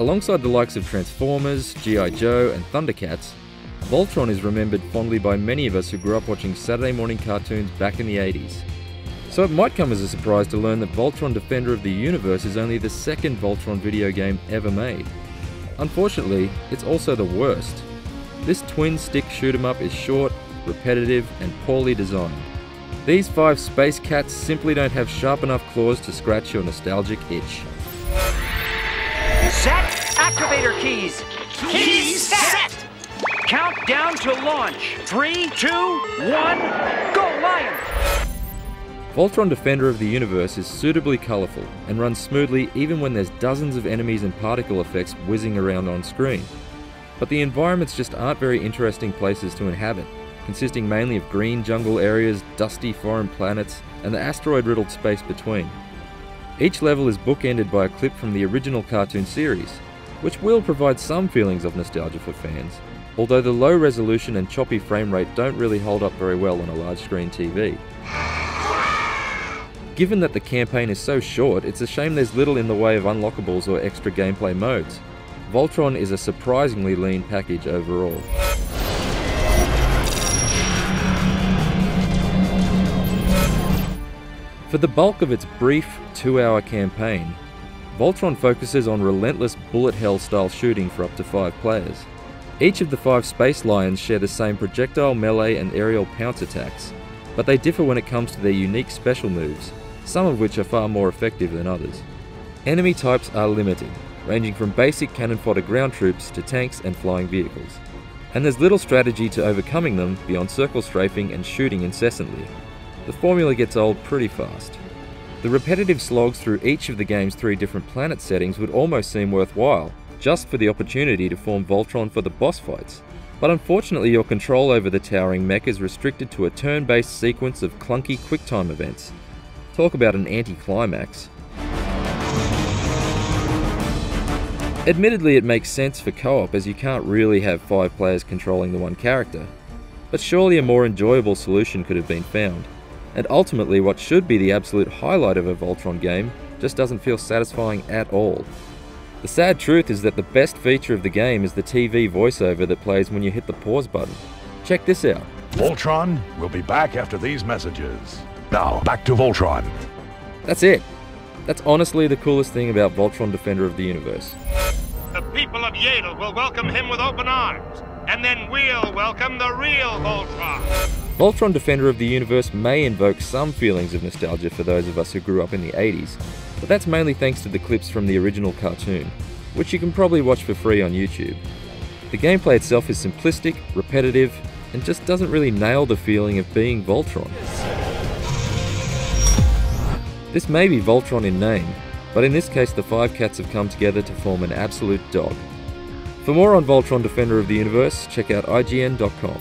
Alongside the likes of Transformers, G.I. Joe and Thundercats, Voltron is remembered fondly by many of us who grew up watching Saturday morning cartoons back in the 80s. So it might come as a surprise to learn that Voltron Defender of the Universe is only the second Voltron video game ever made. Unfortunately, it's also the worst. This twin-stick shoot-'em-up is short, repetitive, and poorly designed. These 5 space cats simply don't have sharp enough claws to scratch your nostalgic itch. Set! Activator keys! Keys set! Countdown to launch! 3, 2, 1, go Lion! Voltron Defender of the Universe is suitably colourful and runs smoothly even when there's dozens of enemies and particle effects whizzing around on screen. But the environments just aren't very interesting places to inhabit, consisting mainly of green jungle areas, dusty foreign planets, and the asteroid-riddled space between. Each level is bookended by a clip from the original cartoon series, which will provide some feelings of nostalgia for fans, although the low resolution and choppy frame rate don't really hold up very well on a large screen TV. Given that the campaign is so short, it's a shame there's little in the way of unlockables or extra gameplay modes. Voltron is a surprisingly lean package overall. For the bulk of its brief, 2-hour campaign, Voltron focuses on relentless bullet hell style shooting for up to 5 players. Each of the 5 Space Lions share the same projectile melee and aerial pounce attacks, but they differ when it comes to their unique special moves, some of which are far more effective than others. Enemy types are limited, ranging from basic cannon fodder ground troops to tanks and flying vehicles. And there's little strategy to overcoming them beyond circle strafing and shooting incessantly. The formula gets old pretty fast. The repetitive slogs through each of the game's 3 different planet settings would almost seem worthwhile, just for the opportunity to form Voltron for the boss fights. But unfortunately your control over the towering mech is restricted to a turn-based sequence of clunky Quicktime events. Talk about an anti-climax. Admittedly, it makes sense for co-op as you can't really have 5 players controlling the one character, but surely a more enjoyable solution could have been found, and ultimately what should be the absolute highlight of a Voltron game just doesn't feel satisfying at all. The sad truth is that the best feature of the game is the TV voiceover that plays when you hit the pause button. Check this out. Voltron will be back after these messages. Now, back to Voltron. That's it. That's honestly the coolest thing about Voltron Defender of the Universe. The people of Yale will welcome him with open arms, and then we'll welcome the real Voltron. Voltron Defender of the Universe may invoke some feelings of nostalgia for those of us who grew up in the 80s, but that's mainly thanks to the clips from the original cartoon, which you can probably watch for free on YouTube. The gameplay itself is simplistic, repetitive, and just doesn't really nail the feeling of being Voltron. This may be Voltron in name, but in this case the 5 cats have come together to form an absolute dog. For more on Voltron Defender of the Universe, check out IGN.com.